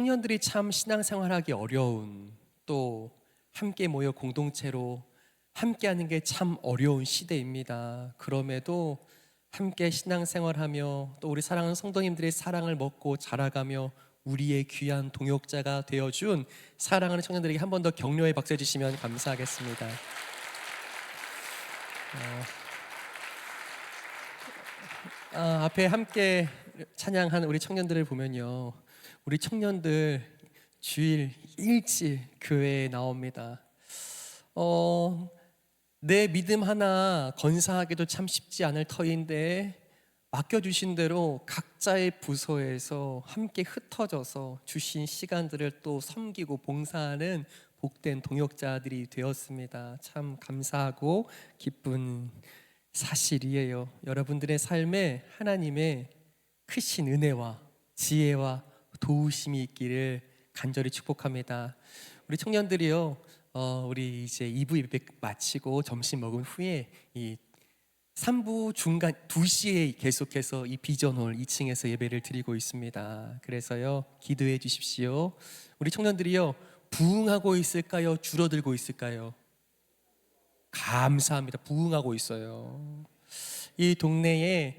청년들이 참 신앙생활하기 어려운, 또 함께 모여 공동체로 함께하는 게 참 어려운 시대입니다. 그럼에도 함께 신앙생활하며 또 우리 사랑하는 성도님들의 사랑을 먹고 자라가며 우리의 귀한 동역자가 되어준 사랑하는 청년들에게 한 번 더 격려의 박수 해주시면 감사하겠습니다. 앞에 함께 찬양한 우리 청년들을 보면요, 우리 청년들 주일 일찍 교회에 나옵니다. 내 믿음 하나 건사하기도 참 쉽지 않을 터인데 맡겨주신 대로 각자의 부서에서 함께 흩어져서 주신 시간들을 또 섬기고 봉사하는 복된 동역자들이 되었습니다. 참 감사하고 기쁜 사실이에요. 여러분들의 삶에 하나님의 크신 은혜와 지혜와 도우심이 있기를 간절히 축복합니다. 우리 청년들이요, 우리 이제 2부 예배 마치고 점심 먹은 후에 이 3부 중간 2시에 계속해서 이 비전홀 2층에서 예배를 드리고 있습니다. 그래서요, 기도해 주십시오. 우리 청년들이요, 부흥하고 있을까요? 줄어들고 있을까요? 감사합니다. 부흥하고 있어요. 이 동네에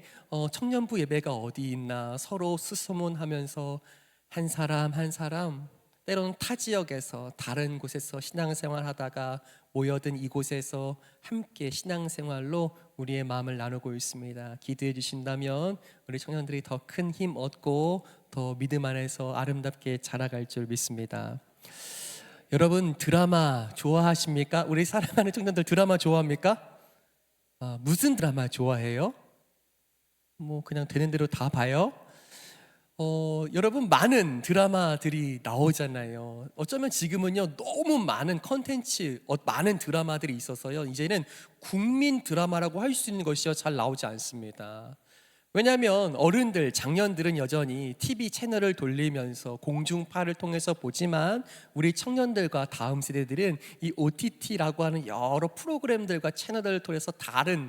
청년부 예배가 어디 있나 서로 수소문하면서 한 사람 한 사람, 때로는 타 지역에서 다른 곳에서 신앙생활 하다가 모여든 이곳에서 함께 신앙생활로 우리의 마음을 나누고 있습니다. 기도해 주신다면 우리 청년들이 더 큰 힘 얻고 더 믿음 안에서 아름답게 자라갈 줄 믿습니다. 여러분, 드라마 좋아하십니까? 우리 사랑하는 청년들 드라마 좋아합니까? 무슨 드라마 좋아해요? 뭐 그냥 되는 대로 다 봐요? 여러분, 많은 드라마들이 나오잖아요. 어쩌면 지금은요, 너무 많은 컨텐츠, 많은 드라마들이 있어서요, 이제는 국민 드라마라고 할 수 있는 것이요 잘 나오지 않습니다. 왜냐하면 어른들, 장년들은 여전히 TV 채널을 돌리면서 공중파를 통해서 보지만 우리 청년들과 다음 세대들은 이 OTT라고 하는 여러 프로그램들과 채널들을 통해서 다른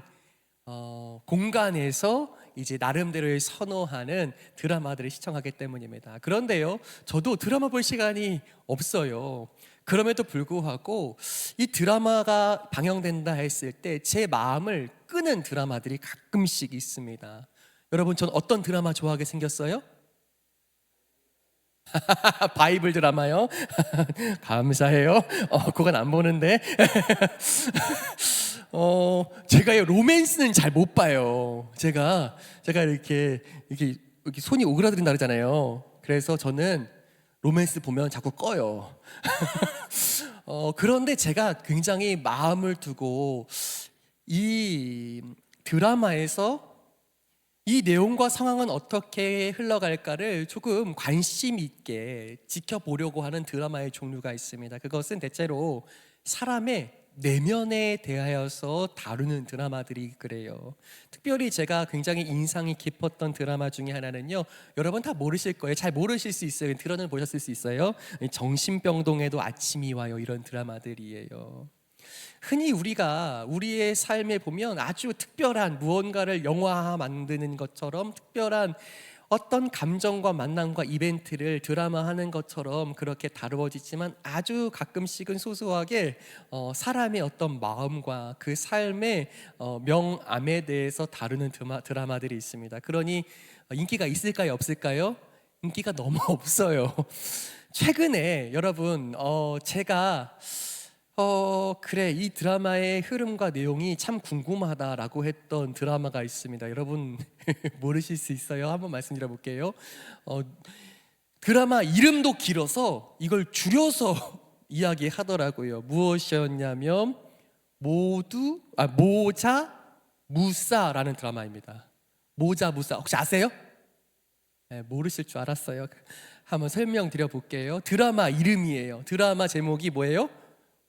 공간에서 이제 나름대로의 선호하는 드라마들을 시청하기 때문입니다. 그런데요, 저도 드라마 볼 시간이 없어요. 그럼에도 불구하고 이 드라마가 방영된다 했을 때 제 마음을 끄는 드라마들이 가끔씩 있습니다. 여러분, 전 어떤 드라마 좋아하게 생겼어요? 바이블 드라마요? 감사해요. 그건 안 보는데. 제가요, 로맨스는 잘 못 봐요. 제가 이렇게 손이 오그라들인다 그러잖아요. 그래서 저는 로맨스 보면 자꾸 꺼요. 그런데 제가 굉장히 마음을 두고 이 드라마에서 이 내용과 상황은 어떻게 흘러갈까를 조금 관심 있게 지켜보려고 하는 드라마의 종류가 있습니다. 그것은 대체로 사람의 내면에 대하여서 다루는 드라마들이 그래요. 특별히 제가 굉장히 인상이 깊었던 드라마 중에 하나는요, 여러분 다 모르실 거예요. 잘 모르실 수 있어요. 트러는 보셨을 수 있어요. 정신병동에도 아침이 와요. 이런 드라마들이에요. 흔히 우리가 우리의 삶에 보면 아주 특별한 무언가를 영화화 만드는 것처럼 특별한 어떤 감정과 만남과 이벤트를 드라마하는 것처럼 그렇게 다루어지지만 아주 가끔씩은 소소하게 사람의 어떤 마음과 그 삶의 명암에 대해서 다루는 드라마들이 있습니다. 그러니 인기가 있을까요? 없을까요? 인기가 너무 없어요. 최근에 여러분, 제가 그래, 이 드라마의 흐름과 내용이 참 궁금하다라고 했던 드라마가 있습니다. 여러분 모르실 수 있어요? 한번 말씀드려 볼게요. 드라마 이름도 길어서 이걸 줄여서 이야기하더라고요. 무엇이었냐면 모자 무사라는 드라마입니다. 모자 무사, 혹시 아세요? 네, 모르실 줄 알았어요. 한번 설명드려 볼게요. 드라마 이름이에요. 드라마 제목이 뭐예요?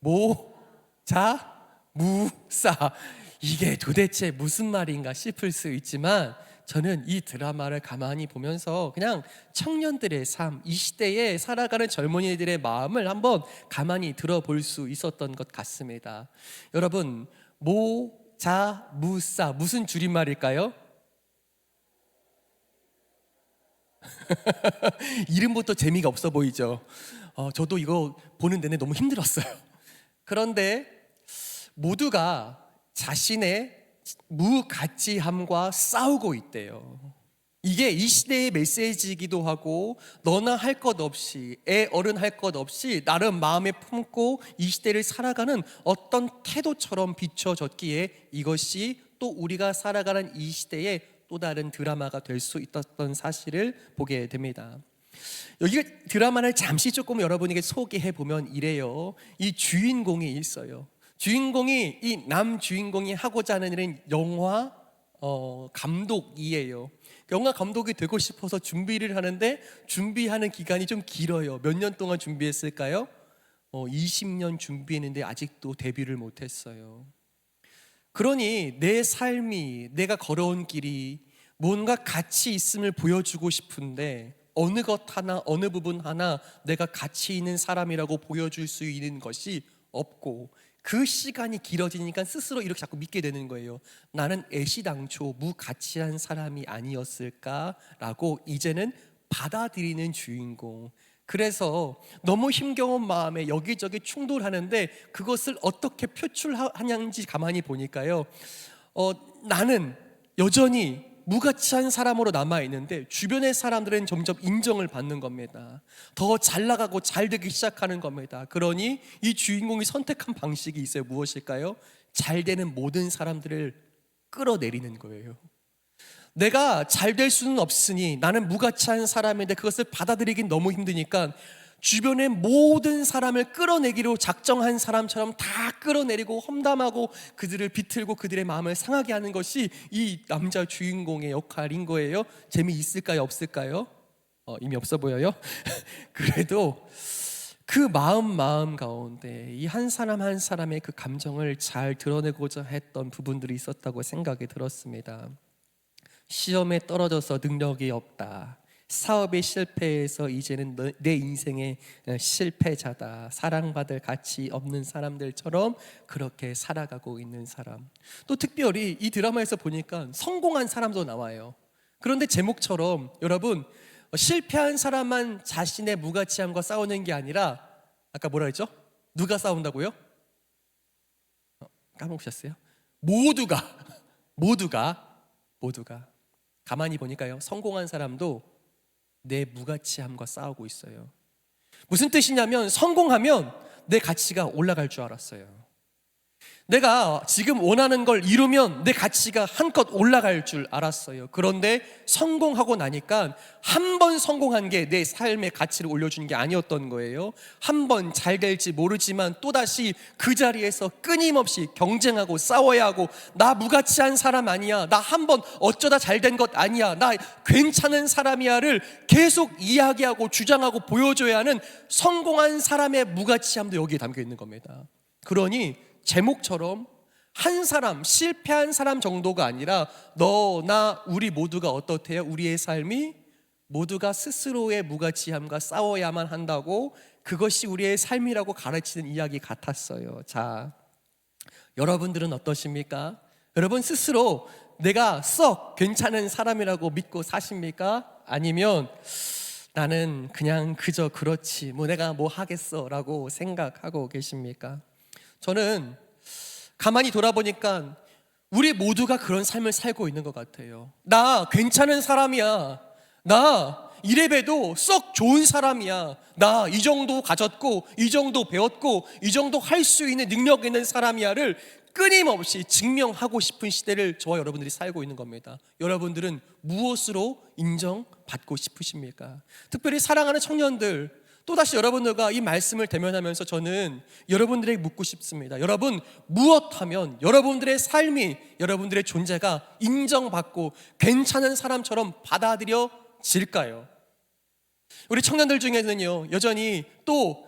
모자 무사. 이게 도대체 무슨 말인가 싶을 수 있지만 저는 이 드라마를 가만히 보면서 그냥 청년들의 삶, 이 시대에 살아가는 젊은이들의 마음을 한번 가만히 들어볼 수 있었던 것 같습니다. 여러분, 모자 무사 무슨 줄임말일까요? 이름부터 재미가 없어 보이죠. 저도 이거 보는 내내 너무 힘들었어요. 그런데 모두가 자신의 무가치함과 싸우고 있대요. 이게 이 시대의 메시지이기도 하고, 너나 할 것 없이, 애 어른 할 것 없이 나름 마음에 품고 이 시대를 살아가는 어떤 태도처럼 비춰졌기에 이것이 또 우리가 살아가는 이 시대의 또 다른 드라마가 될 수 있었던 사실을 보게 됩니다. 여기 드라마를 잠시 조금 여러분에게 소개해 보면 이래요. 이 주인공이 있어요. 주인공이, 이 남 주인공이 하고자 하는 일은 영화 감독이에요. 영화 감독이 되고 싶어서 준비를 하는데 준비하는 기간이 좀 길어요. 몇 년 동안 준비했을까요? 20년 준비했는데 아직도 데뷔를 못했어요. 그러니 내 삶이, 내가 걸어온 길이 뭔가 가치 있음을 보여주고 싶은데 어느 것 하나, 어느 부분 하나 내가 가치 있는 사람이라고 보여줄 수 있는 것이 없고, 그 시간이 길어지니까 스스로 이렇게 자꾸 믿게 되는 거예요. 나는 애시당초 무가치한 사람이 아니었을까라고 이제는 받아들이는 주인공. 그래서 너무 힘겨운 마음에 여기저기 충돌하는데 그것을 어떻게 표출하냐는지 가만히 보니까요, 나는 여전히 무가치한 사람으로 남아있는데 주변의 사람들은 점점 인정을 받는 겁니다. 더 잘 나가고 잘 되기 시작하는 겁니다. 그러니 이 주인공이 선택한 방식이 있어요. 무엇일까요? 잘 되는 모든 사람들을 끌어내리는 거예요. 내가 잘 될 수는 없으니 나는 무가치한 사람인데 그것을 받아들이긴 너무 힘드니까 주변의 모든 사람을 끌어내기로 작정한 사람처럼 다 끌어내리고 험담하고 그들을 비틀고 그들의 마음을 상하게 하는 것이 이 남자 주인공의 역할인 거예요. 재미있을까요? 없을까요? 이미 없어 보여요? 그래도 그 마음 가운데 이 한 사람 한 사람의 그 감정을 잘 드러내고자 했던 부분들이 있었다고 생각이 들었습니다. 시험에 떨어져서 능력이 없다, 사업에 실패해서 이제는 내 인생의 실패자다, 사랑받을 가치 없는 사람들처럼 그렇게 살아가고 있는 사람. 또 특별히 이 드라마에서 보니까 성공한 사람도 나와요. 그런데 제목처럼 여러분, 실패한 사람만 자신의 무가치함과 싸우는 게 아니라, 아까 뭐라 했죠? 누가 싸운다고요? 까먹으셨어요? 모두가 가만히 보니까요, 성공한 사람도 내 무가치함과 싸우고 있어요. 무슨 뜻이냐면, 성공하면 내 가치가 올라갈 줄 알았어요. 내가 지금 원하는 걸 이루면 내 가치가 한껏 올라갈 줄 알았어요. 그런데 성공하고 나니까 한 번 성공한 게 내 삶의 가치를 올려주는 게 아니었던 거예요. 한 번 잘 될지 모르지만 또다시 그 자리에서 끊임없이 경쟁하고 싸워야 하고, 나 무가치한 사람 아니야, 나 한 번 어쩌다 잘 된 것 아니야, 나 괜찮은 사람이야를 계속 이야기하고 주장하고 보여줘야 하는 성공한 사람의 무가치함도 여기에 담겨 있는 겁니다. 그러니 제목처럼 한 사람, 실패한 사람 정도가 아니라 너, 나, 우리 모두가 어떻대요? 우리의 삶이 모두가 스스로의 무가치함과 싸워야만 한다고, 그것이 우리의 삶이라고 가르치는 이야기 같았어요. 자, 여러분들은 어떠십니까? 여러분 스스로 내가 썩 괜찮은 사람이라고 믿고 사십니까? 아니면 나는 그냥 그저 그렇지, 내가 뭐 하겠어 라고 생각하고 계십니까? 저는 가만히 돌아보니까 우리 모두가 그런 삶을 살고 있는 것 같아요. 나 괜찮은 사람이야, 나 이래봬도 썩 좋은 사람이야, 나 이 정도 가졌고 이 정도 배웠고 이 정도 할 수 있는 능력 있는 사람이야를 끊임없이 증명하고 싶은 시대를 저와 여러분들이 살고 있는 겁니다. 여러분들은 무엇으로 인정받고 싶으십니까? 특별히 사랑하는 청년들, 또다시 여러분들과 이 말씀을 대면하면서 저는 여러분들에게 묻고 싶습니다. 여러분, 무엇하면 여러분들의 삶이, 여러분들의 존재가 인정받고 괜찮은 사람처럼 받아들여질까요? 우리 청년들 중에는요, 여전히 또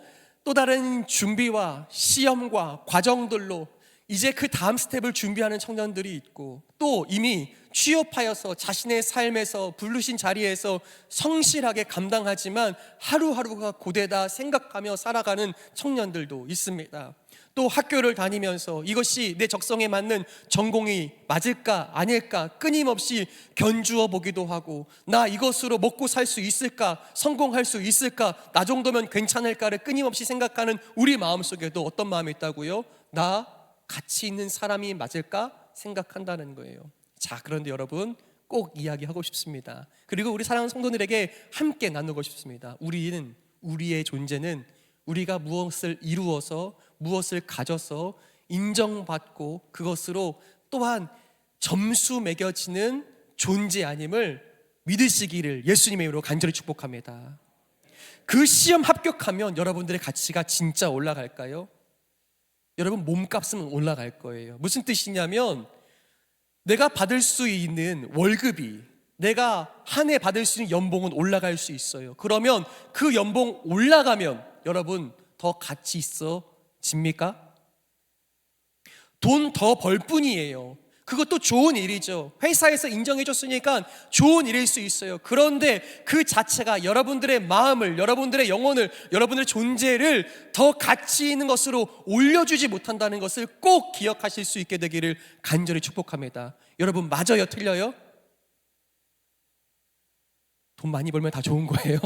다른 준비와 시험과 과정들로 이제 그 다음 스텝을 준비하는 청년들이 있고, 또 이미 취업하여서 자신의 삶에서 부르신 자리에서 성실하게 감당하지만 하루하루가 고되다 생각하며 살아가는 청년들도 있습니다. 또 학교를 다니면서 이것이 내 적성에 맞는 전공이 맞을까 아닐까 끊임없이 견주어 보기도 하고, 나 이것으로 먹고 살 수 있을까, 성공할 수 있을까, 나 정도면 괜찮을까를 끊임없이 생각하는 우리 마음속에도 어떤 마음이 있다고요? 나 가치 있는 사람이 맞을까 생각한다는 거예요. 자, 그런데 여러분, 꼭 이야기하고 싶습니다. 그리고 우리 사랑하는 성도들에게 함께 나누고 싶습니다. 우리의 존재는 우리가 무엇을 이루어서, 무엇을 가져서 인정받고 그것으로 또한 점수 매겨지는 존재 아님을 믿으시기를 예수님의 이름으로 간절히 축복합니다. 그 시험 합격하면 여러분들의 가치가 진짜 올라갈까요? 여러분, 몸값은 올라갈 거예요. 무슨 뜻이냐면, 내가 받을 수 있는 월급이, 내가 한 해 받을 수 있는 연봉은 올라갈 수 있어요. 그러면 그 연봉 올라가면 여러분 더 가치 있어집니까? 돈 더 벌 뿐이에요. 그것도 좋은 일이죠. 회사에서 인정해 줬으니까 좋은 일일 수 있어요. 그런데 그 자체가 여러분들의 마음을, 여러분들의 영혼을, 여러분들의 존재를 더 가치 있는 것으로 올려주지 못한다는 것을 꼭 기억하실 수 있게 되기를 간절히 축복합니다. 여러분, 맞아요? 틀려요? 돈 많이 벌면 다 좋은 거예요?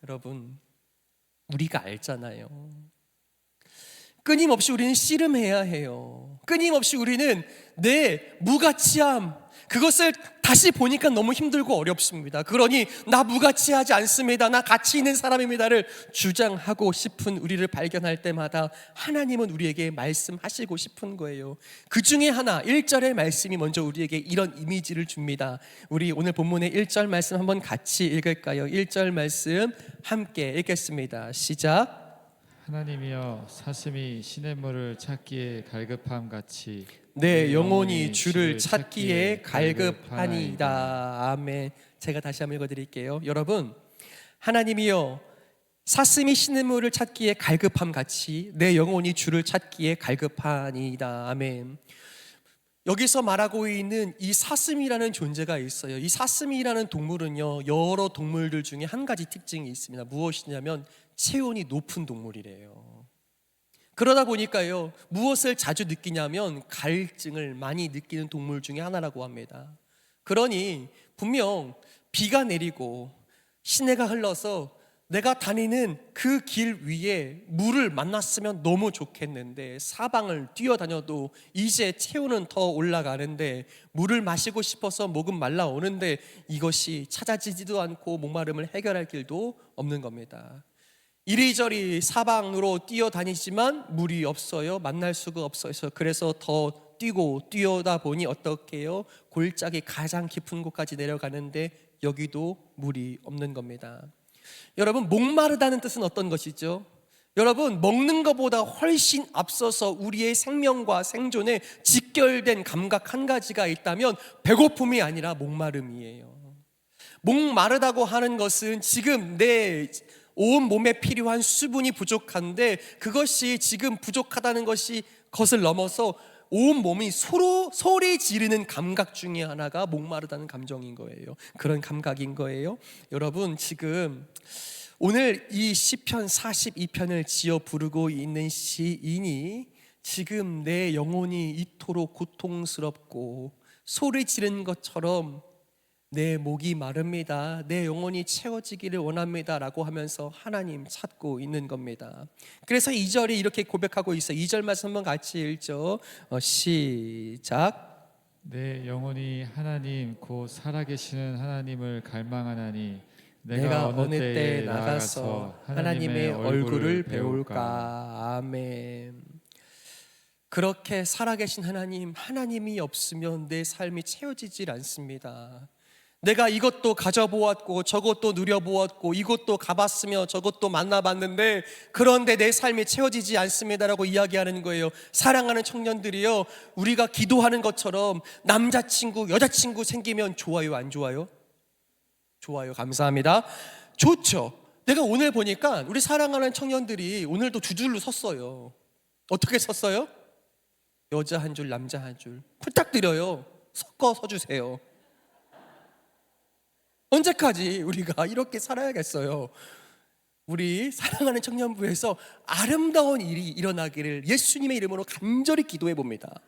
여러분, 우리가 알잖아요. 끊임없이 우리는 씨름해야 해요. 끊임없이 우리는 내 무가치함, 그것을 다시 보니까 너무 힘들고 어렵습니다. 그러니 나 무가치하지 않습니다, 나 가치 있는 사람입니다를 주장하고 싶은 우리를 발견할 때마다 하나님은 우리에게 말씀하시고 싶은 거예요. 그 중에 하나, 1절의 말씀이 먼저 우리에게 이런 이미지를 줍니다. 우리 오늘 본문의 1절 말씀 한번 같이 읽을까요? 1절 말씀 함께 읽겠습니다. 시작. 하나님이여, 사슴이 시냇물을 찾기에 갈급함 같이 내 영혼이 주를 찾기에 갈급하니이다. 아멘. 제가 다시 한번 읽어드릴게요. 여러분, 하나님이여, 사슴이 시냇물을 찾기에 갈급함 같이 내 영혼이 주를 찾기에 갈급하니이다. 아멘. 여기서 말하고 있는 이 사슴이라는 존재가 있어요. 이 사슴이라는 동물은요, 여러 동물들 중에 한 가지 특징이 있습니다. 무엇이냐면 체온이 높은 동물이래요. 그러다 보니까요, 무엇을 자주 느끼냐면 갈증을 많이 느끼는 동물 중에 하나라고 합니다. 그러니 분명 비가 내리고 시내가 흘러서 내가 다니는 그 길 위에 물을 만났으면 너무 좋겠는데, 사방을 뛰어다녀도 이제 체온은 더 올라가는데 물을 마시고 싶어서 목은 말라오는데 이것이 찾아지지도 않고 목마름을 해결할 길도 없는 겁니다. 이리저리 사방으로 뛰어다니지만 물이 없어요. 만날 수가 없어요. 그래서 더 뛰고 뛰어다 보니 어떻게 해요? 골짜기 가장 깊은 곳까지 내려가는데 여기도 물이 없는 겁니다. 여러분, 목마르다는 뜻은 어떤 것이죠? 여러분, 먹는 것보다 훨씬 앞서서 우리의 생명과 생존에 직결된 감각 한 가지가 있다면 배고픔이 아니라 목마름이에요. 목마르다고 하는 것은 지금 내 온 몸에 필요한 수분이 부족한데 그것이 지금 부족하다는 것을 넘어서 온 몸이 소리 지르는 감각 중에 하나가 목마르다는 감정인 거예요. 그런 감각인 거예요. 여러분, 지금 오늘 이 시편 42편을 지어 부르고 있는 시인이 지금 내 영혼이 이토록 고통스럽고 소리 지르는 것처럼 내 목이 마릅니다, 내 영혼이 채워지기를 원합니다 라고 하면서 하나님 찾고 있는 겁니다. 그래서 2절이 이렇게 고백하고 있어요. 2절 말씀 한번 같이 읽죠. 시작. 내 영혼이 하나님 곧 살아계시는 하나님을 갈망하나니 내가 어느 때에 나가서 하나님의 얼굴을 배울까. 아멘. 그렇게 살아계신 하나님이 없으면 내 삶이 채워지질 않습니다. 내가 이것도 가져보았고 저것도 누려보았고 이것도 가봤으며 저것도 만나봤는데 그런데 내 삶이 채워지지 않습니다라고 이야기하는 거예요. 사랑하는 청년들이요, 우리가 기도하는 것처럼 남자친구, 여자친구 생기면 좋아요, 안 좋아요? 좋아요. 감사합니다. 좋죠. 내가 오늘 보니까 우리 사랑하는 청년들이 오늘도 두 줄로 섰어요. 어떻게 섰어요? 여자 한 줄, 남자 한 줄. 부탁드려요. 섞어서 주세요. 언제까지 우리가 이렇게 살아야겠어요? 우리 사랑하는 청년부에서 아름다운 일이 일어나기를 예수님의 이름으로 간절히 기도해 봅니다.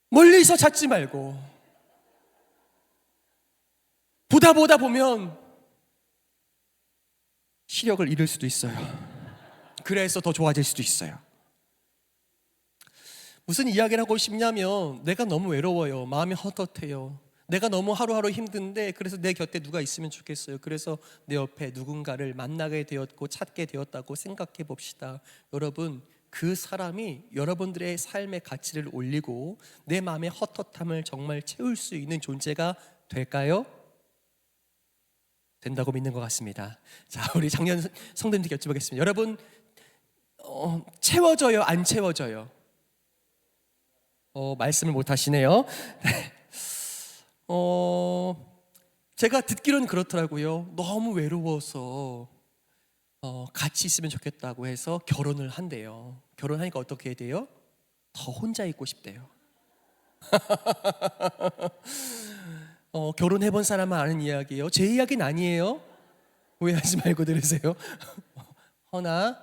멀리서 찾지 말고 보다 보면 시력을 잃을 수도 있어요. 그래서 더 좋아질 수도 있어요. 무슨 이야기를 하고 싶냐면, 내가 너무 외로워요. 마음이 헛헛해요. 내가 너무 하루하루 힘든데 그래서 내 곁에 누가 있으면 좋겠어요. 그래서 내 옆에 누군가를 만나게 되었고 찾게 되었다고 생각해 봅시다. 여러분, 그 사람이 여러분들의 삶의 가치를 올리고 내 마음의 헛헛함을 정말 채울 수 있는 존재가 될까요? 된다고 믿는 것 같습니다. 자, 우리 작년 성도님들께 여쭤보겠습니다. 여러분, 채워져요? 안 채워져요? 말씀을 못 하시네요. 제가 듣기로는 그렇더라고요. 너무 외로워서 같이 있으면 좋겠다고 해서 결혼을 한대요. 결혼하니까 어떻게 돼요? 더 혼자 있고 싶대요. 결혼해본 사람은 아는 이야기예요. 제 이야기는 아니에요. 오해하지 말고 들으세요. 허나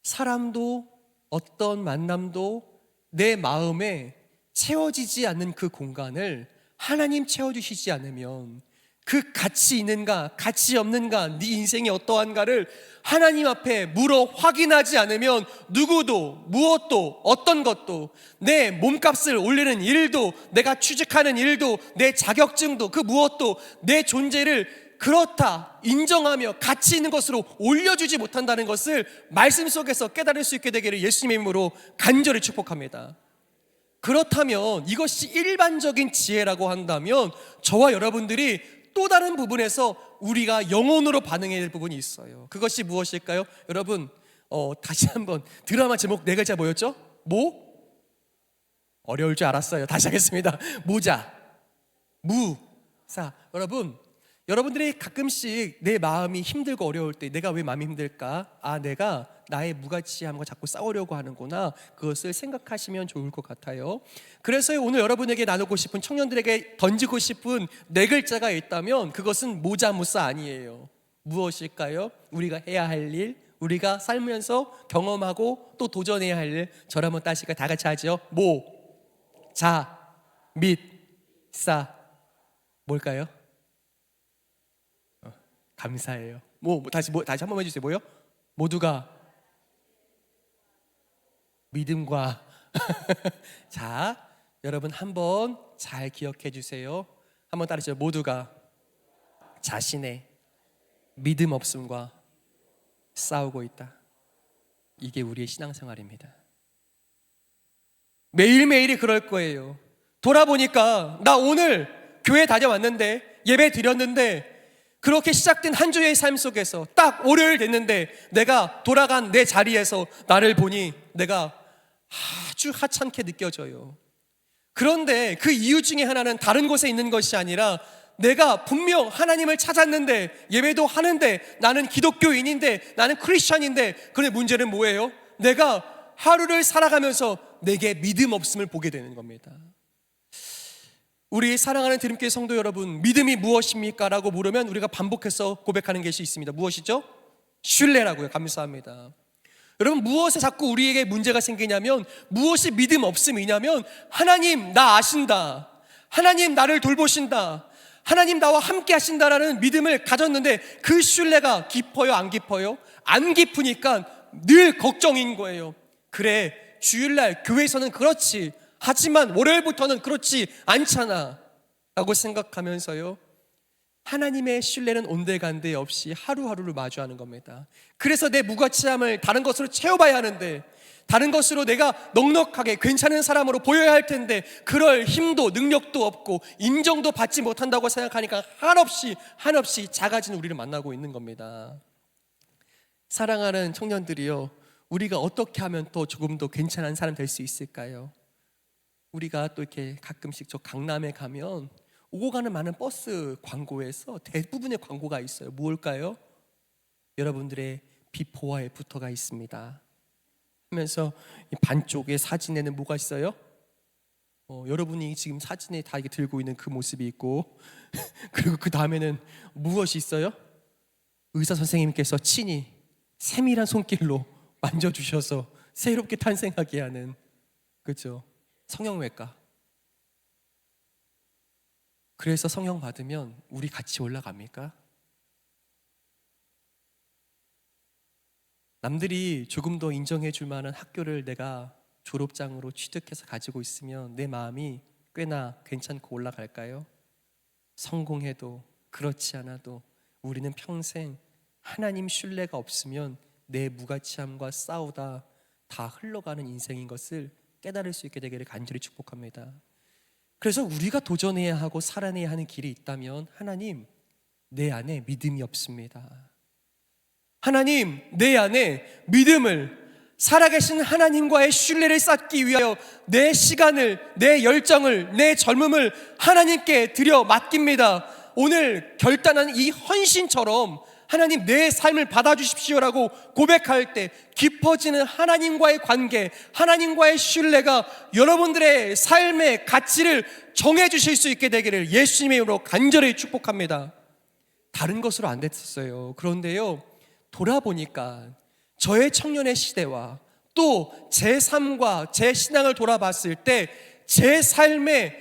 사람도 어떤 만남도 내 마음에 채워지지 않는 그 공간을 하나님 채워주시지 않으면, 그 가치 있는가 가치 없는가 네 인생이 어떠한가를 하나님 앞에 물어 확인하지 않으면 누구도 무엇도 어떤 것도, 내 몸값을 올리는 일도, 내가 취직하는 일도, 내 자격증도, 그 무엇도 내 존재를 그렇다 인정하며 가치 있는 것으로 올려주지 못한다는 것을 말씀 속에서 깨달을 수 있게 되기를 예수님의 이름으로 간절히 축복합니다. 그렇다면 이것이 일반적인 지혜라고 한다면 저와 여러분들이 또 다른 부분에서 우리가 영혼으로 반응해야 될 부분이 있어요. 그것이 무엇일까요? 여러분, 다시 한번 드라마 제목 네 글자 뭐였죠? 어려울 줄 알았어요. 다시 하겠습니다. 모자, 무사. 여러분들이 가끔씩 내 마음이 힘들고 어려울 때 내가 왜 마음이 힘들까? 내가 나의 무가치함과 자꾸 싸우려고 하는구나. 그것을 생각하시면 좋을 것 같아요. 그래서 오늘 여러분에게 나누고 싶은, 청년들에게 던지고 싶은 네 글자가 있다면 그것은 모자무사 아니에요. 무엇일까요? 우리가 해야 할 일, 우리가 살면서 경험하고 또 도전해야 할 일. 저를 한번 따시니까 다 같이 하죠. 자, 및, 사. 뭘까요? 감사해요. 다시 한 번 해주세요. 뭐요? 모두가 믿음과 자, 여러분 한번 잘 기억해 주세요. 한번 따라하시죠. 모두가 자신의 믿음 없음과 싸우고 있다. 이게 우리의 신앙생활입니다. 매일매일이 그럴 거예요. 돌아보니까 나 오늘 교회 다녀왔는데, 예배 드렸는데, 그렇게 시작된 한 주의 삶 속에서 딱 월요일 됐는데 내가 돌아간 내 자리에서 나를 보니 내가 아주 하찮게 느껴져요. 그런데 그 이유 중에 하나는 다른 곳에 있는 것이 아니라, 내가 분명 하나님을 찾았는데, 예배도 하는데, 나는 기독교인인데, 나는 크리스천인데, 그런데 문제는 뭐예요? 내가 하루를 살아가면서 내게 믿음 없음을 보게 되는 겁니다. 우리 사랑하는 드림교회 성도 여러분, 믿음이 무엇입니까? 라고 물으면 우리가 반복해서 고백하는 것이 있습니다. 무엇이죠? 신뢰라고요. 감사합니다. 여러분, 무엇에 자꾸 우리에게 문제가 생기냐면, 무엇이 믿음 없음이냐면, 하나님 나 아신다, 하나님 나를 돌보신다, 하나님 나와 함께 하신다라는 믿음을 가졌는데 그 신뢰가 깊어요? 안 깊어요? 안 깊으니까 늘 걱정인 거예요. 그래, 주일날 교회에서는 그렇지, 하지만 월요일부터는 그렇지 않잖아 라고 생각하면서요, 하나님의 신뢰는 온데간데 없이 하루하루를 마주하는 겁니다. 그래서 내 무가치함을 다른 것으로 채워봐야 하는데, 다른 것으로 내가 넉넉하게 괜찮은 사람으로 보여야 할 텐데 그럴 힘도 능력도 없고 인정도 받지 못한다고 생각하니까 한없이 작아진 우리를 만나고 있는 겁니다. 사랑하는 청년들이요, 우리가 어떻게 하면 또 조금 더 괜찮은 사람 될 수 있을까요? 우리가 또 이렇게 가끔씩 저 강남에 가면 오고 가는 많은 버스 광고에서 대부분의 광고가 있어요. 무엇일까요? 여러분들의 비포와 애프터가 있습니다 하면서 반쪽의 사진에는 뭐가 있어요? 여러분이 지금 사진에 다 이렇게 들고 있는 그 모습이 있고 그리고 그 다음에는 무엇이 있어요? 의사 선생님께서 친히 세밀한 손길로 만져주셔서 새롭게 탄생하게 하는, 그렇죠? 성형외과. 그래서 성형 받으면 우리 같이 올라갑니까? 남들이 조금 더 인정해 줄 만한 학교를 내가 졸업장으로 취득해서 가지고 있으면 내 마음이 꽤나 괜찮고 올라갈까요? 성공해도 그렇지 않아도 우리는 평생 하나님 신뢰가 없으면 내 무가치함과 싸우다 다 흘러가는 인생인 것을 깨달을 수 있게 되기를 간절히 축복합니다. 그래서 우리가 도전해야 하고 살아내야 하는 길이 있다면, 하나님, 내 안에 믿음이 없습니다. 하나님, 내 안에 믿음을, 살아계신 하나님과의 신뢰를 쌓기 위하여 내 시간을, 내 열정을, 내 젊음을 하나님께 드려 맡깁니다. 오늘 결단한 이 헌신처럼 하나님, 내 삶을 받아주십시오라고 고백할 때 깊어지는 하나님과의 관계, 하나님과의 신뢰가 여러분들의 삶의 가치를 정해주실 수 있게 되기를 예수님의 이름으로 간절히 축복합니다. 다른 것으로 안 됐었어요. 그런데요, 돌아보니까 저의 청년의 시대와 또 제 삶과 제 신앙을 돌아봤을 때 제 삶의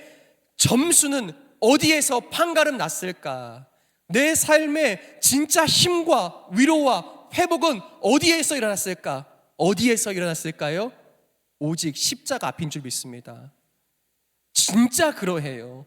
점수는 어디에서 판가름 났을까? 내 삶의 진짜 힘과 위로와 회복은 어디에서 일어났을까? 어디에서 일어났을까요? 오직 십자가 앞인 줄 믿습니다. 진짜 그러해요.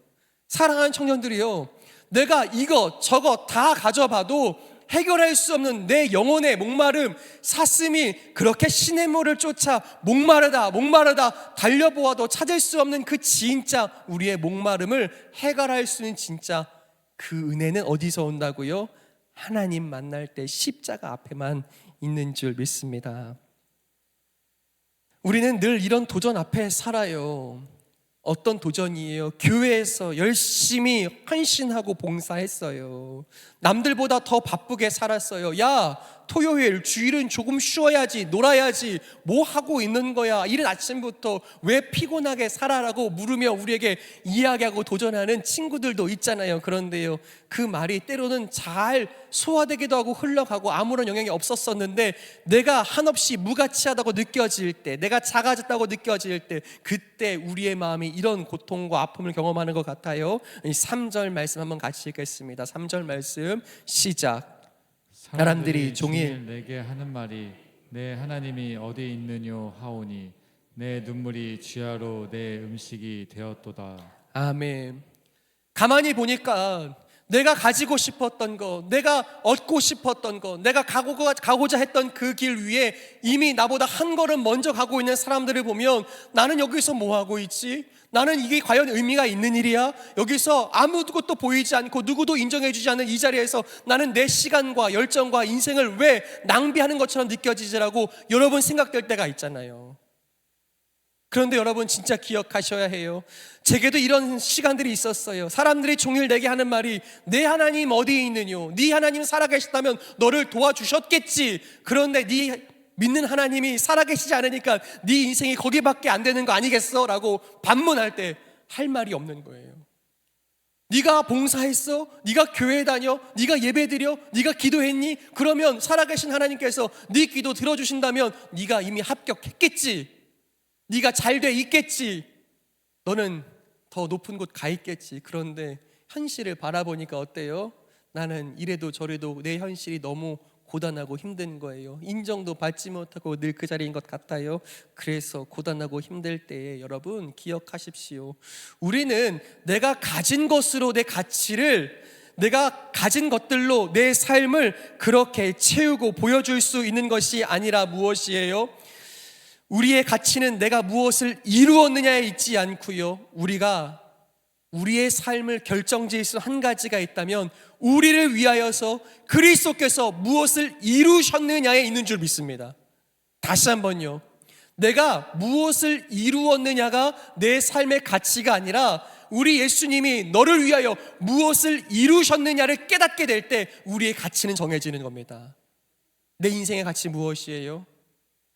사랑하는 청년들이요, 내가 이거 저거 다 가져봐도 해결할 수 없는 내 영혼의 목마름, 사슴이 그렇게 시냇물을 쫓아 목마르다 달려보아도 찾을 수 없는 그 진짜 우리의 목마름을 해결할 수 있는 진짜 그 은혜는 어디서 온다고요? 하나님 만날 때 십자가 앞에만 있는 줄 믿습니다. 우리는 늘 이런 도전 앞에 살아요. 어떤 도전이에요? 교회에서 열심히 헌신하고 봉사했어요. 남들보다 더 바쁘게 살았어요. 야, 토요일, 주일은 조금 쉬어야지, 놀아야지, 뭐 하고 있는 거야? 이른 아침부터 왜 피곤하게 살아라고 물으며 우리에게 이야기하고 도전하는 친구들도 있잖아요. 그런데요, 그 말이 때로는 잘 소화되기도 하고 흘러가고 아무런 영향이 없었었는데, 내가 한없이 무가치하다고 느껴질 때, 내가 작아졌다고 느껴질 때, 그때 우리의 마음이 이런 고통과 아픔을 경험하는 것 같아요. 이 3절 말씀 한번 같이 읽겠습니다. 3절 말씀 시작. 사람들이 종일 내게 하는 말이 내 하나님이 어디 있느뇨 하오니 내 눈물이 쥐하로 내 음식이 되었도다. 아멘. 가만히 보니까 내가 가지고 싶었던 거, 내가 얻고 싶었던 거, 내가 가고자 했던 그 길 위에 이미 나보다 한 걸음 먼저 가고 있는 사람들을 보면 나는 여기서 뭐 하고 있지? 나는 이게 과연 의미가 있는 일이야? 여기서 아무것도 보이지 않고 누구도 인정해주지 않는 이 자리에서 나는 내 시간과 열정과 인생을 왜 낭비하는 것처럼 느껴지지라고 여러분 생각될 때가 있잖아요. 그런데 여러분 진짜 기억하셔야 해요. 제게도 이런 시간들이 있었어요. 사람들이 종일 내게 하는 말이 내 하나님 어디에 있느뇨? 네 하나님 살아계시다면 너를 도와주셨겠지. 그런데 네 믿는 하나님이 살아계시지 않으니까 네 인생이 거기밖에 안 되는 거 아니겠어? 라고 반문할 때 할 말이 없는 거예요. 네가 봉사했어? 네가 교회 다녀? 네가 예배드려? 네가 기도했니? 그러면 살아계신 하나님께서 네 기도 들어주신다면 네가 이미 합격했겠지. 네가 잘 돼 있겠지. 너는 더 높은 곳 가 있겠지. 그런데 현실을 바라보니까 어때요? 나는 이래도 저래도 내 현실이 너무 고단하고 힘든 거예요. 인정도 받지 못하고 늘 그 자리인 것 같아요. 그래서 고단하고 힘들 때에 여러분 기억하십시오. 우리는 내가 가진 것으로 내 가치를, 내가 가진 것들로 내 삶을 그렇게 채우고 보여줄 수 있는 것이 아니라 무엇이에요? 우리의 가치는 내가 무엇을 이루었느냐에 있지 않고요, 우리가 우리의 삶을 결정지을 수 한 가지가 있다면 우리를 위하여서 그리스도께서 무엇을 이루셨느냐에 있는 줄 믿습니다. 다시 한번요, 내가 무엇을 이루었느냐가 내 삶의 가치가 아니라 우리 예수님이 너를 위하여 무엇을 이루셨느냐를 깨닫게 될 때 우리의 가치는 정해지는 겁니다. 내 인생의 가치 무엇이에요?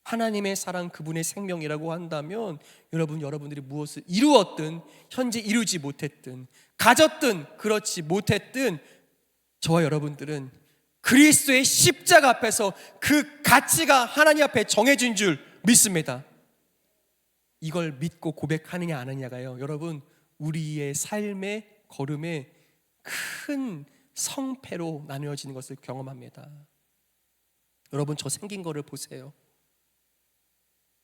하나님의 사랑, 그분의 생명이라고 한다면 여러분들이 무엇을 이루었든 현재 이루지 못했든 가졌든 그렇지 못했든 저와 여러분들은 그리스도의 십자가 앞에서 그 가치가 하나님 앞에 정해진 줄 믿습니다. 이걸 믿고 고백하느냐 안 하느냐가요, 여러분, 우리의 삶의 걸음에 큰 성패로 나누어지는 것을 경험합니다. 여러분, 저 생긴 거를 보세요.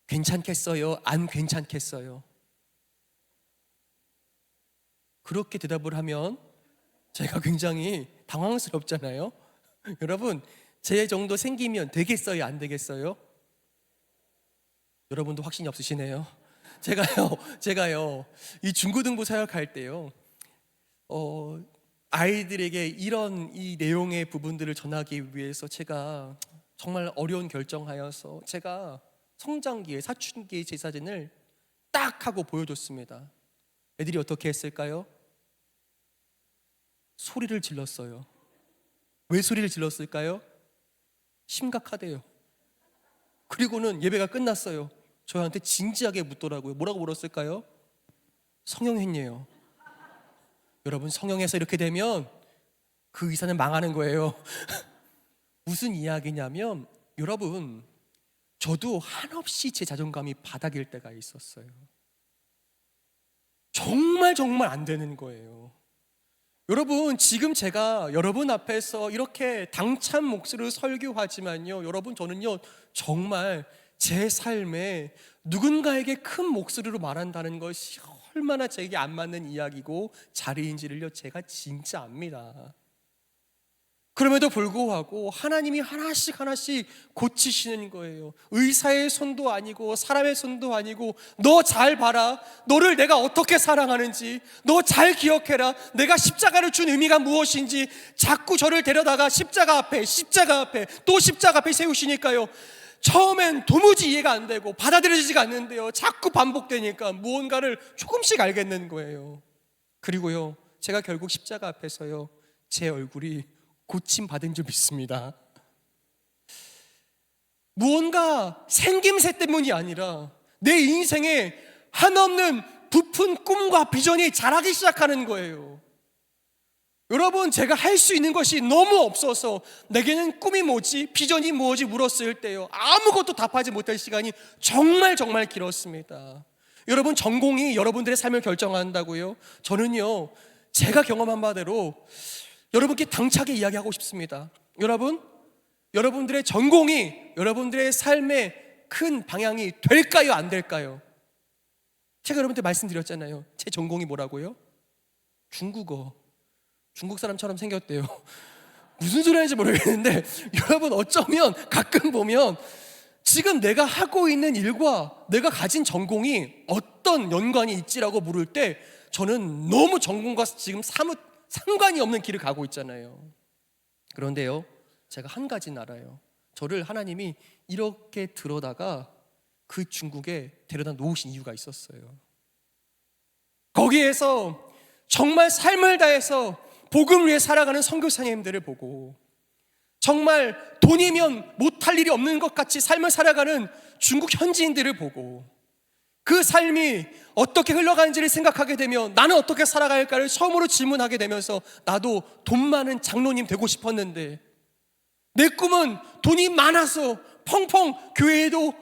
괜찮겠어요? 안 괜찮겠어요? 그렇게 대답을 하면 제가 굉장히 당황스럽잖아요. 여러분, 제 정도 생기면 되겠어요? 안 되겠어요? 여러분도 확신이 없으시네요. 제가요 이 중고등부 사역할 때요, 아이들에게 이런 이 내용의 부분들을 전하기 위해서 제가 정말 어려운 결정하여서 제가 성장기에 사춘기의 제 사진을 딱 하고 보여줬습니다. 애들이 어떻게 했을까요? 소리를 질렀어요. 왜 소리를 질렀을까요? 심각하대요. 그리고는 예배가 끝났어요. 저한테 진지하게 묻더라고요. 뭐라고 물었을까요? 성형했네요. 여러분, 성형해서 이렇게 되면 그 의사는 망하는 거예요. 무슨 이야기냐면, 여러분, 저도 한없이 제 자존감이 바닥일 때가 있었어요. 정말 안 되는 거예요. 여러분, 지금 제가 여러분 앞에서 이렇게 당찬 목소리로 설교하지만요, 여러분, 저는요 정말 제 삶에 누군가에게 큰 목소리로 말한다는 것이 얼마나 제게 안 맞는 이야기고 자리인지를요 제가 진짜 압니다. 그럼에도 불구하고 하나님이 하나씩 고치시는 거예요. 의사의 손도 아니고 사람의 손도 아니고, 너 잘 봐라, 너를 내가 어떻게 사랑하는지 너 잘 기억해라, 내가 십자가를 준 의미가 무엇인지. 자꾸 저를 데려다가 십자가 앞에 또 십자가 앞에 세우시니까요, 처음엔 도무지 이해가 안 되고 받아들여지지가 않는데요, 자꾸 반복되니까 무언가를 조금씩 알겠는 거예요. 그리고요, 제가 결국 십자가 앞에서요 제 얼굴이 고침받은 줄 믿습니다. 무언가 생김새 때문이 아니라 내 인생에 한없는 부푼 꿈과 비전이 자라기 시작하는 거예요. 여러분, 제가 할 수 있는 것이 너무 없어서 내게는 꿈이 뭐지, 비전이 뭐지 물었을 때요, 아무것도 답하지 못할 시간이 정말 길었습니다. 여러분, 전공이 여러분들의 삶을 결정한다고요? 저는요 제가 경험한 바대로 여러분께 당차게 이야기하고 싶습니다. 여러분들의 전공이 여러분들의 삶의 큰 방향이 될까요, 안 될까요? 제가 여러분한테 말씀드렸잖아요. 제 전공이 뭐라고요? 중국어. 중국 사람처럼 생겼대요. 무슨 소리 하는지 모르겠는데, 여러분, 어쩌면 가끔 보면 지금 내가 하고 있는 일과 내가 가진 전공이 어떤 연관이 있지라고 물을 때 저는 너무 전공과 지금 사뭇 상관이 없는 길을 가고 있잖아요. 그런데요, 제가 한 가지는 알아요. 저를 하나님이 이렇게 들어다가 그 중국에 데려다 놓으신 이유가 있었어요. 거기에서 정말 삶을 다해서 복음을 위해 살아가는 선교사님들을 보고, 정말 돈이면 못할 일이 없는 것 같이 삶을 살아가는 중국 현지인들을 보고, 그 삶이 어떻게 흘러가는지를 생각하게 되면 나는 어떻게 살아갈까를 처음으로 질문하게 되면서, 나도 돈 많은 장로님 되고 싶었는데 내 꿈은 돈이 많아서 펑펑 교회에도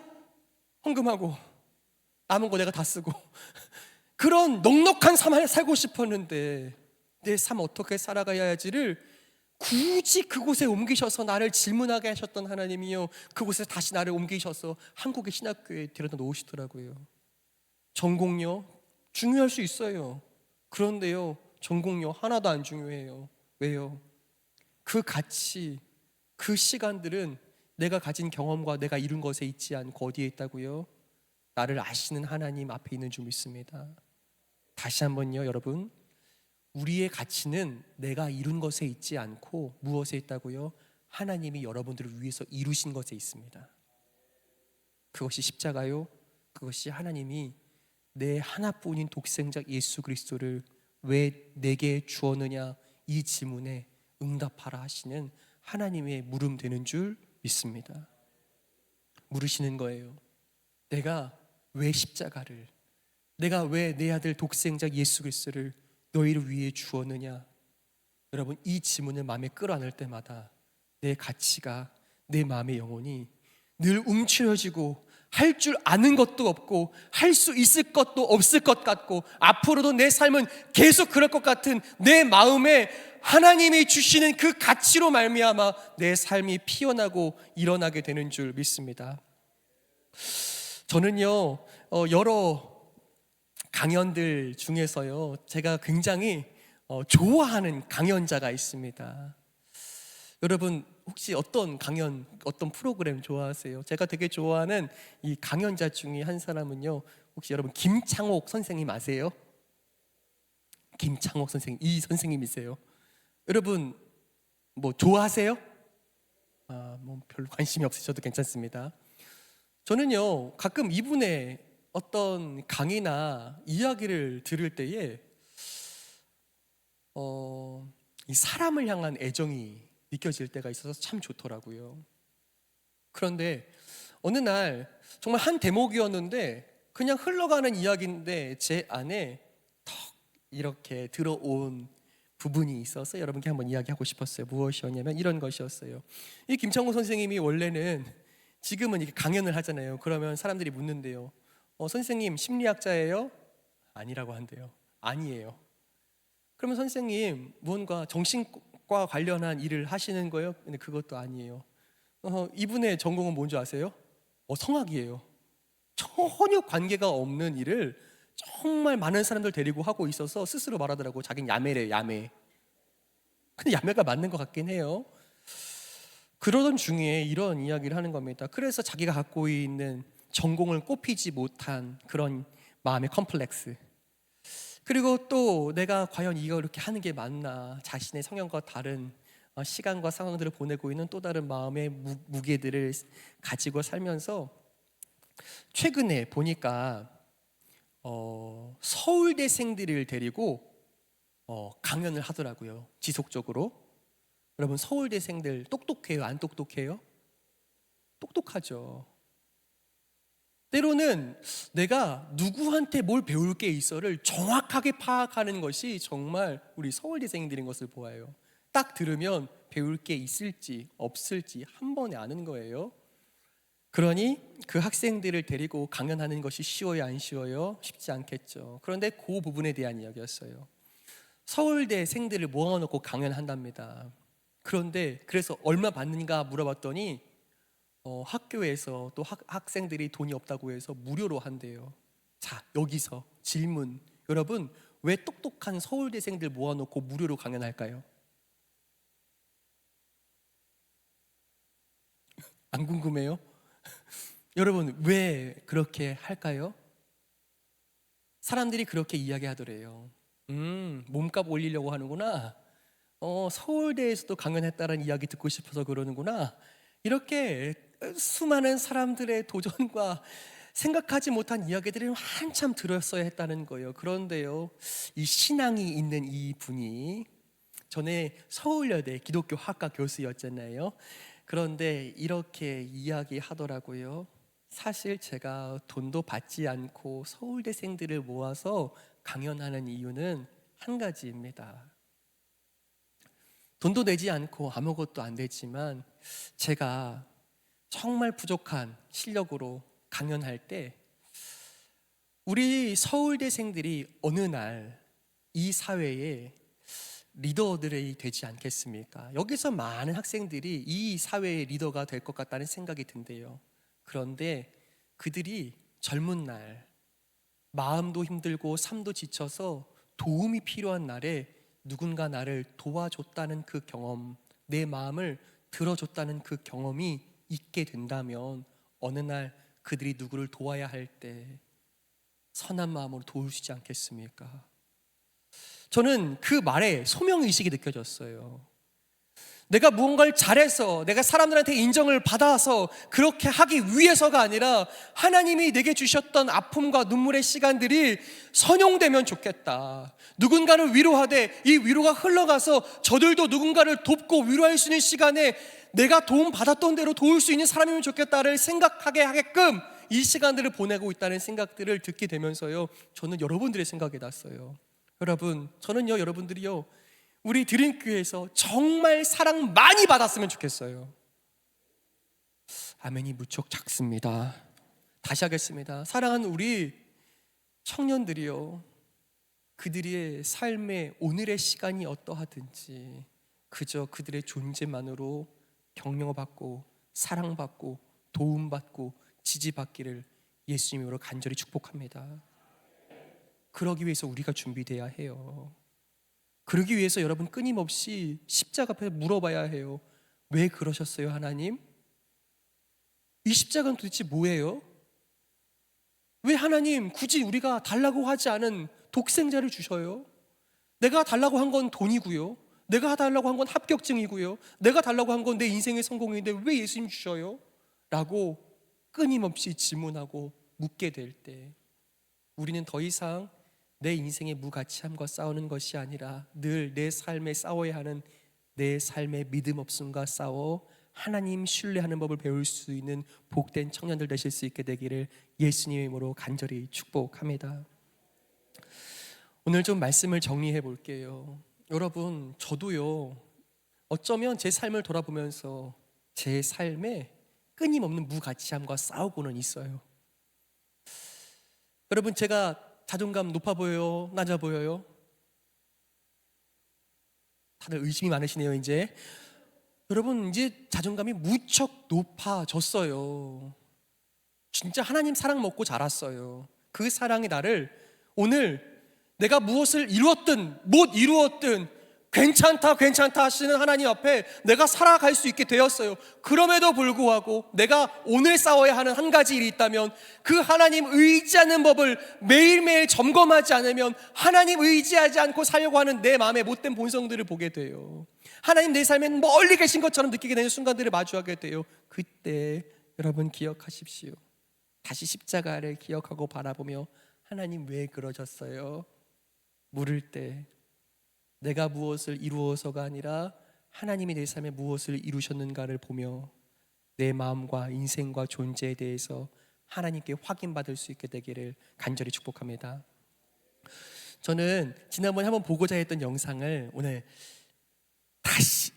헌금하고 남은 거 내가 다 쓰고 그런 넉넉한 삶을 살고 싶었는데, 내 삶 어떻게 살아가야 할지를 굳이 그곳에 옮기셔서 나를 질문하게 하셨던 하나님이요, 그곳에 다시 나를 옮기셔서 한국의 신학교에 데려다 놓으시더라고요. 전공요 중요할 수 있어요. 그런데요, 전공요 하나도 안 중요해요. 왜요? 그 가치, 그 시간들은 내가 가진 경험과 내가 이룬 것에 있지 않고 어디에 있다고요? 나를 아시는 하나님 앞에 있는 줄 믿습니다. 다시 한번요, 여러분, 우리의 가치는 내가 이룬 것에 있지 않고 무엇에 있다고요? 하나님이 여러분들을 위해서 이루신 것에 있습니다. 그것이 십자가요, 그것이 하나님이 내 하나뿐인 독생자 예수 그리스도를 왜 내게 주었느냐, 이 질문에 응답하라 하시는 하나님의 물음 되는 줄 믿습니다. 물으시는 거예요. 내가 왜 십자가를, 내가 왜 내 아들 독생자 예수 그리스도를 너희를 위해 주었느냐? 여러분, 이 질문을 마음에 끌어안을 때마다 내 가치가, 내 마음의 영혼이 늘 움츠러지고 할 줄 아는 것도 없고 할 수 있을 것도 없을 것 같고 앞으로도 내 삶은 계속 그럴 것 같은 내 마음에 하나님이 주시는 그 가치로 말미암아 내 삶이 피어나고 일어나게 되는 줄 믿습니다. 저는요, 여러 강연들 중에서요, 제가 굉장히 좋아하는 강연자가 있습니다. 여러분 혹시 어떤 강연, 어떤 프로그램 좋아하세요? 제가 되게 좋아하는 이 강연자 중에 한 사람은요, 혹시 여러분 김창옥 선생님 아세요? 김창옥 선생님, 이 선생님이세요. 여러분 뭐 좋아하세요? 뭐 별로 관심이 없으셔도 괜찮습니다. 저는요, 가끔 이분의 어떤 강의나 이야기를 들을 때에 이 사람을 향한 애정이 느껴질 때가 있어서 참 좋더라고요. 그런데 어느 날 정말 한 대목이었는데 그냥 흘러가는 이야기인데 제 안에 턱 이렇게 들어온 부분이 있어서 여러분께 한번 이야기하고 싶었어요. 무엇이었냐면 이런 것이었어요. 이 김창호 선생님이 원래는, 지금은 이렇게 강연을 하잖아요. 그러면 사람들이 묻는데요, 선생님 심리학자예요? 아니라고 한대요. 아니에요. 그러면 선생님 무언가 정신과 관련한 일을 하시는 거예요? 근데 그것도 아니에요. 이분의 전공은 뭔지 아세요? 성악이에요. 전혀 관계가 없는 일을 정말 많은 사람들 데리고 하고 있어서 스스로 말하더라고. 자기는 야매래요, 야매. 근데 야매가 맞는 것 같긴 해요. 그러던 중에 이런 이야기를 하는 겁니다. 그래서 자기가 갖고 있는 전공을 꼽히지 못한 그런 마음의 컴플렉스, 그리고 또 내가 과연 이거 이렇게 하는 게 맞나, 자신의 성향과 다른 시간과 상황들을 보내고 있는 또 다른 마음의 무게들을 가지고 살면서 최근에 보니까 서울대생들을 데리고 강연을 하더라고요. 지속적으로. 여러분 서울대생들 똑똑해요? 안 똑똑해요? 똑똑하죠. 때로는 내가 누구한테 뭘 배울 게 있어를 정확하게 파악하는 것이 정말 우리 서울대생들인 것을 보아요. 딱 들으면 배울 게 있을지 없을지 한 번에 아는 거예요. 그러니 그 학생들을 데리고 강연하는 것이 쉬워요, 안 쉬워요? 쉽지 않겠죠. 그런데 그 부분에 대한 이야기였어요. 서울대생들을 모아놓고 강연한답니다. 그런데 그래서 얼마 받는가 물어봤더니 학교에서 또 학생들이 돈이 없다고 해서 무료로 한대요. 자, 여기서 질문. 여러분, 왜 똑똑한 서울대생들 모아놓고 무료로 강연할까요? 안 궁금해요? 여러분, 왜 그렇게 할까요? 사람들이 그렇게 이야기하더래요. 몸값 올리려고 하는구나. 서울대에서도 강연했다는 이야기 듣고 싶어서 그러는구나. 이렇게 수많은 사람들의 도전과 생각하지 못한 이야기들을 한참 들었어야 했다는 거예요. 그런데요, 이 신앙이 있는 이 분이 전에 서울여대 기독교 학과 교수였잖아요. 그런데 이렇게 이야기하더라고요. 사실 제가 돈도 받지 않고 서울대생들을 모아서 강연하는 이유는 한 가지입니다. 돈도 내지 않고 아무것도 안 되지만 제가 정말 부족한 실력으로 강연할 때 우리 서울대생들이 어느 날 이 사회에 리더들이 되지 않겠습니까? 여기서 많은 학생들이 이 사회의 리더가 될 것 같다는 생각이 든대요. 그런데 그들이 젊은 날 마음도 힘들고 삶도 지쳐서 도움이 필요한 날에 누군가 나를 도와줬다는 그 경험, 내 마음을 들어줬다는 그 경험이 있게 된다면 어느 날 그들이 누구를 도와야 할 때 선한 마음으로 도우시지 않겠습니까? 저는 그 말에 소명의식이 느껴졌어요. 내가 무언가를 잘해서 내가 사람들한테 인정을 받아서 그렇게 하기 위해서가 아니라 하나님이 내게 주셨던 아픔과 눈물의 시간들이 선용되면 좋겠다. 누군가를 위로하되 이 위로가 흘러가서 저들도 누군가를 돕고 위로할 수 있는 시간에 내가 도움 받았던 대로 도울 수 있는 사람이면 좋겠다를 생각하게 하게끔 이 시간들을 보내고 있다는 생각들을 듣게 되면서요, 저는 여러분들의 생각이 났어요. 여러분, 저는요, 여러분들이요, 우리 드림교회에서 정말 사랑 많이 받았으면 좋겠어요. 아멘이 무척 작습니다. 다시 하겠습니다. 사랑하는 우리 청년들이요, 그들의 삶의 오늘의 시간이 어떠하든지 그저 그들의 존재만으로 격려받고 사랑받고 도움받고 지지받기를 예수님으로 간절히 축복합니다. 그러기 위해서 우리가 준비돼야 해요. 그러기 위해서 여러분 끊임없이 십자가 앞에 물어봐야 해요. 왜 그러셨어요, 하나님? 이 십자가는 도대체 뭐예요? 왜 하나님 굳이 우리가 달라고 하지 않은 독생자를 주셔요? 내가 달라고 한 건 돈이고요, 내가 달라고 한 건 합격증이고요, 내가 달라고 한 건 내 인생의 성공인데 왜 예수님 주셔요? 라고 끊임없이 질문하고 묻게 될 때 우리는 더 이상 내 인생의 무가치함과 싸우는 것이 아니라 늘 내 삶에 싸워야 하는 내 삶의 믿음 없음과 싸워 하나님 신뢰하는 법을 배울 수 있는 복된 청년들 되실 수 있게 되기를 예수님의 이름으로 간절히 축복합니다. 오늘 좀 말씀을 정리해 볼게요. 여러분, 저도요, 어쩌면 제 삶을 돌아보면서 제 삶에 끊임없는 무가치함과 싸우고는 있어요. 여러분, 제가 자존감 높아 보여요? 낮아 보여요? 다들 의심이 많으시네요. 이제 여러분, 이제 자존감이 무척 높아졌어요. 진짜 하나님 사랑 먹고 자랐어요. 그 사랑이 나를 오늘 내가 무엇을 이루었든 못 이루었든 괜찮다 하시는 하나님 앞에 내가 살아갈 수 있게 되었어요. 그럼에도 불구하고 내가 오늘 싸워야 하는 한 가지 일이 있다면 그 하나님 의지하는 법을 매일매일 점검하지 않으면 하나님 의지하지 않고 살려고 하는 내 마음의 못된 본성들을 보게 돼요. 하나님 내 삶엔 멀리 계신 것처럼 느끼게 되는 순간들을 마주하게 돼요. 그때 여러분 기억하십시오. 다시 십자가를 기억하고 바라보며 하나님 왜 그러셨어요? 물을 때 내가 무엇을 이루어서가 아니라 하나님이 내 삶에 무엇을 이루셨는가를 보며 내 마음과 인생과 존재에 대해서 하나님께 확인받을 수 있게 되기를 간절히 축복합니다. 저는 지난번에 한번 보고자 했던 영상을 오늘 다시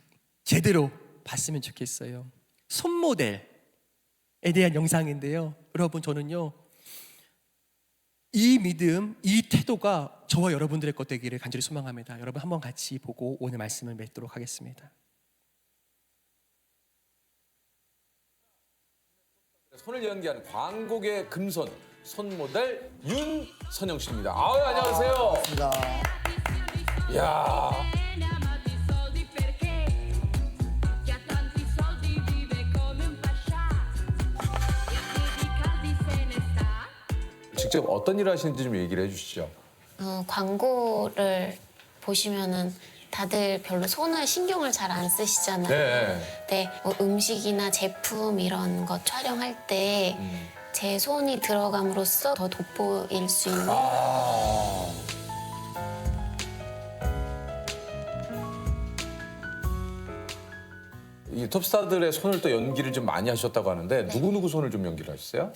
제대로 봤으면 좋겠어요. 손모델에 대한 영상인데요, 여러분, 저는요, 이 믿음, 이 태도가 저와 여러분들의 것 되기를 간절히 소망합니다. 여러분, 한번 같이 보고 오늘 말씀을 맺도록 하겠습니다. 손을 연기하는 광곡의 금손 손모델 윤선영 씨입니다. 아유, 안녕하세요. 반갑습니다. 이야, 직접 어떤 일을 하시는지 좀 얘기를 해주시죠. 광고를 보시면은 다들 별로 손을 신경을 잘 안 쓰시잖아요. 네. 근데 뭐 음식이나 제품 이런 거 촬영할 때 제 손이 들어감으로써 더 돋보일 수 있는 이 톱스타들의 손을 또 연기를 좀 많이 하셨다고 하는데 누구 손을 좀 연기를 하셨어요?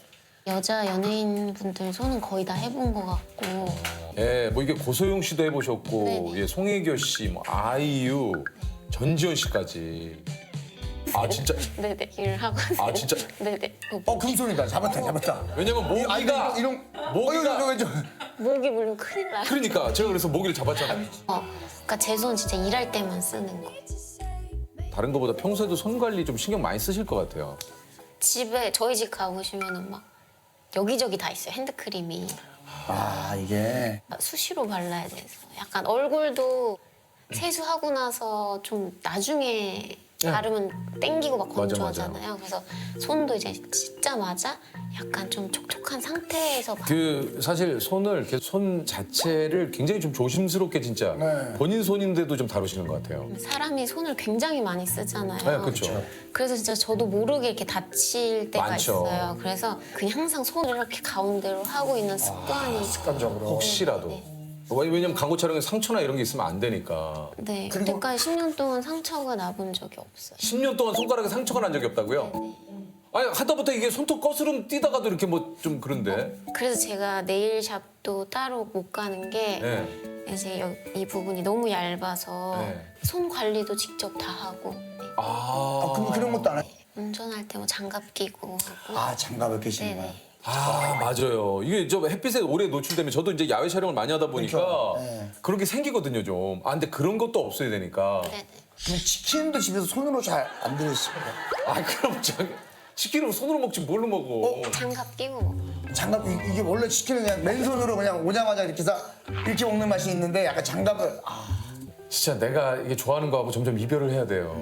여자 연예인분들 손은 거의 다 해본 것 같고 예, 뭐 이게 고소영 씨도 해보셨고, 네네. 예, 송혜교 씨, 뭐 아이유, 전지현 씨까지. 아 진짜? 네네 일을 하거든요. 아, 진짜? 네네. 금손이다. 잡았다. 왜냐면 모기가 이런 목이 물면 큰일 나요. 그러니까 제가 그래서 모기를 잡았잖아요. 그러니까 제 손 진짜 일할 때만 쓰는 거. 다른 거보다 평소에도 손 관리 좀 신경 많이 쓰실 것 같아요. 집에 저희 집 가보시면은 막 여기저기 다 있어요. 핸드크림이. 이게 수시로 발라야 돼서 약간 얼굴도 세수하고 나서 좀 나중에 바르면 땡기고 막 맞아, 건조하잖아요. 그래서 손도 이제 씻자마자 약간 좀 촉촉한 상태에서 그 사실 손을 이렇게 손 자체를 굉장히 좀 조심스럽게 진짜 네. 본인 손인데도 좀 다루시는 것 같아요. 사람이 손을 굉장히 많이 쓰잖아요. 네, 그렇죠. 그래서 진짜 저도 모르게 이렇게 다칠 때가 많죠. 있어요. 그래서 그냥 항상 손을 이렇게 가운데로 하고 있는 습관이 습관적으로. 혹시라도. 네. 왜냐면 광고 촬영에 상처나 이런 게 있으면 안 되니까. 네, 그리고- 그때까지 10년 동안 상처가 나본 적이 없어요. 10년 동안 손가락에 상처가 난 적이 없다고요? 아니 하다부터 이게 손톱 거스름 뛰다가도 이렇게 뭐 좀 그런데. 그래서 제가 네일샵도 따로 못 가는 게 네. 이제 이 부분이 너무 얇아서 네. 손 관리도 직접 다 하고 네. 그럼 그런 것도 안 해? 운전할 때 뭐 장갑 끼고 하고 아, 장갑을 끼시는 거야. 네네. 아 맞아요. 이게 저 햇빛에 오래 노출되면 저도 이제 야외 촬영을 많이 하다 보니까 그렇죠. 네. 그런 게 생기거든요 좀. 아 근데 그런 것도 없어야 되니까. 네네. 그럼 치킨도 집에서 손으로 잘 안 드시고요. 아 그럼 치킨을 손으로 먹지 뭘로 먹어? 장갑 끼고 먹어요. 장갑 이게 원래 치킨은 그냥 맨손으로 그냥 오자마자 이렇게 이렇게 먹는 맛이 있는데 약간 장갑을 진짜 내가 이게 좋아하는 거하고 점점 이별을 해야 돼요.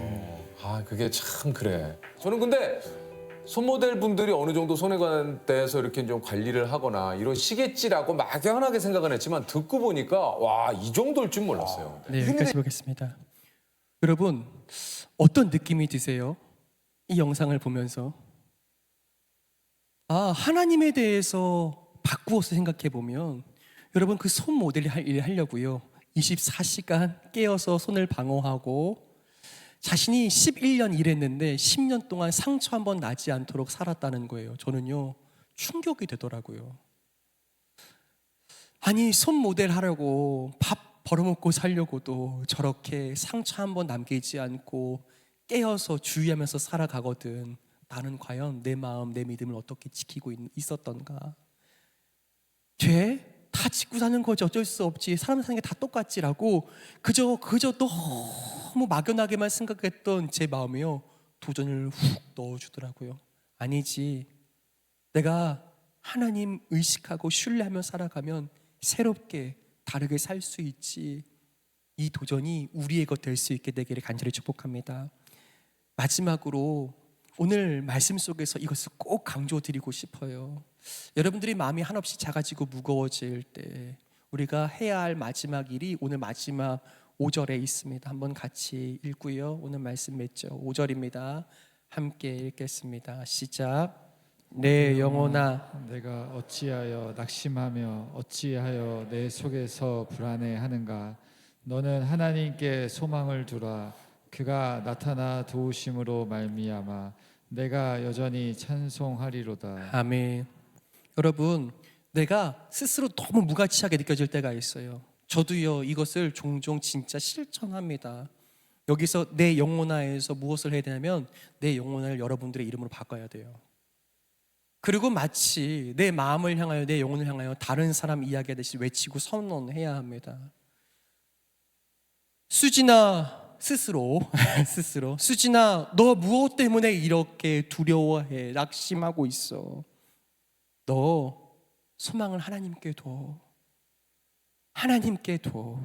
아 그게 참 그래. 저는 근데 손모델 분들이 어느 정도 손에 관대해서 이렇게 좀 관리를 하거나 이러시겠지라고 막연하게 생각은 했지만 듣고 보니까 와 이 정도일 줄 몰랐어요. 네, 여기까지 보겠습니다. 여러분 어떤 느낌이 드세요? 이 영상을 보면서 하나님에 대해서 바꾸어서 생각해 보면 여러분 그 손 모델 일을 하려고요 24시간 깨어서 손을 방어하고 자신이 11년 일했는데 10년 동안 상처 한 번 나지 않도록 살았다는 거예요. 저는요 충격이 되더라고요. 아니 손 모델 하려고 밥 벌어먹고 살려고도 저렇게 상처 한 번 남기지 않고 깨어서 주의하면서 살아가거든. 나는 과연 내 마음, 내 믿음을 어떻게 지키고 있었던가. 죄? 다 짓고 사는 거지 어쩔 수 없지. 사람 사는 게 다 똑같지라고 그저 너무 막연하게만 생각했던 제 마음이요 도전을 훅 넣어주더라고요. 아니지. 내가 하나님 의식하고 신뢰하며 살아가면 새롭게 다르게 살 수 있지. 이 도전이 우리의 것 될 수 있게 되기를 간절히 축복합니다. 마지막으로 오늘 말씀 속에서 이것을 꼭 강조드리고 싶어요. 여러분들이 마음이 한없이 작아지고 무거워질 때 우리가 해야 할 마지막 일이 오늘 마지막 5절에 있습니다. 한번 같이 읽고요. 오늘 말씀 맺죠. 5절입니다. 함께 읽겠습니다. 시작. 내 영혼아 내가 어찌하여 낙심하며 어찌하여 내 속에서 불안해하는가. 너는 하나님께 소망을 두라. 그가 나타나 도우심으로 말미암아 내가 여전히 찬송하리로다. 아멘. 여러분, 내가 스스로 너무 무가치하게 느껴질 때가 있어요. 저도요 이것을 종종 진짜 실천합니다. 여기서 내 영혼아에서 무엇을 해야 되냐면 내 영혼아를 여러분들의 이름으로 바꿔야 돼요. 그리고 마치 내 마음을 향하여 내 영혼을 향하여 다른 사람 이야기하듯이 외치고 선언해야 합니다. 수진아 스스로 수진아 너 무엇 때문에 이렇게 두려워해 낙심하고 있어. 너 소망을 하나님께 둬. 하나님께 둬.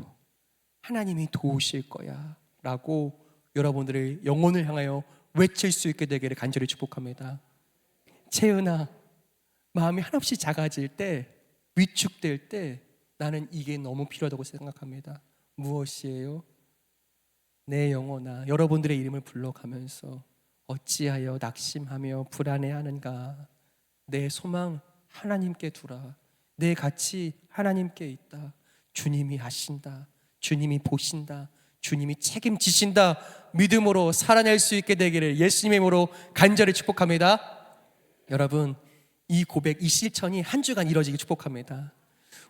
하나님이 도우실 거야 라고 여러분들의 영혼을 향하여 외칠 수 있게 되기를 간절히 축복합니다. 채은아 마음이 한없이 작아질 때 위축될 때 나는 이게 너무 필요하다고 생각합니다. 무엇이에요? 내 영혼아 여러분들의 이름을 불러가면서 어찌하여 낙심하며 불안해하는가. 내 소망 하나님께 두라. 내 가치 하나님께 있다. 주님이 하신다. 주님이 보신다. 주님이 책임지신다. 믿음으로 살아낼 수 있게 되기를 예수님의 이름으로 간절히 축복합니다. 여러분 이 고백, 이 실천이 한 주간 이루어지기 축복합니다.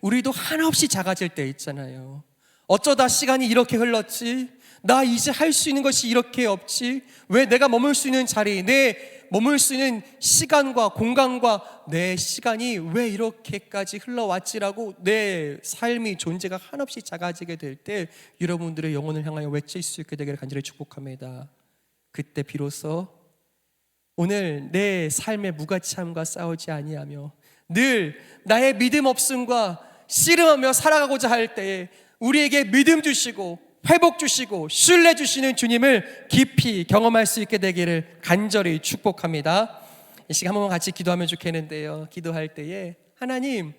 우리도 한없이 작아질 때 있잖아요. 어쩌다 시간이 이렇게 흘렀지? 나 이제 할 수 있는 것이 이렇게 없지? 왜 내가 머물 수 있는 자리, 내 머물 수 있는 시간과 공간과 내 시간이 왜 이렇게까지 흘러왔지라고 내 삶이 존재가 한없이 작아지게 될 때 여러분들의 영혼을 향하여 외칠 수 있게 되기를 간절히 축복합니다. 그때 비로소 오늘 내 삶의 무가치함과 싸우지 아니하며 늘 나의 믿음 없음과 씨름하며 살아가고자 할 때에 우리에게 믿음 주시고 회복 주시고 신뢰 주시는 주님을 깊이 경험할 수 있게 되기를 간절히 축복합니다. 이 시간 한 번만 같이 기도하면 좋겠는데요. 기도할 때에 하나님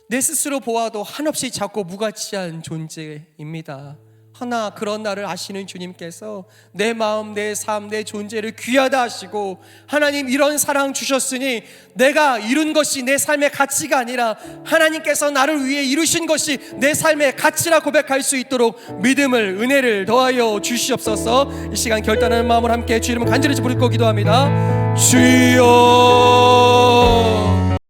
내 스스로 보아도 한없이 작고 무가치한 존재입니다. 하나 그런 나를 아시는 주님께서 내 마음, 내 삶, 내 존재를 귀하다 하시고 하나님 이런 사랑 주셨으니 내가 이룬 것이 내 삶의 가치가 아니라 하나님께서 나를 위해 이루신 것이 내 삶의 가치라 고백할 수 있도록 믿음을, 은혜를 더하여 주시옵소서. 이 시간 결단하는 마음을 함께 주 이름을 간절히 부르고 기도합니다. 주여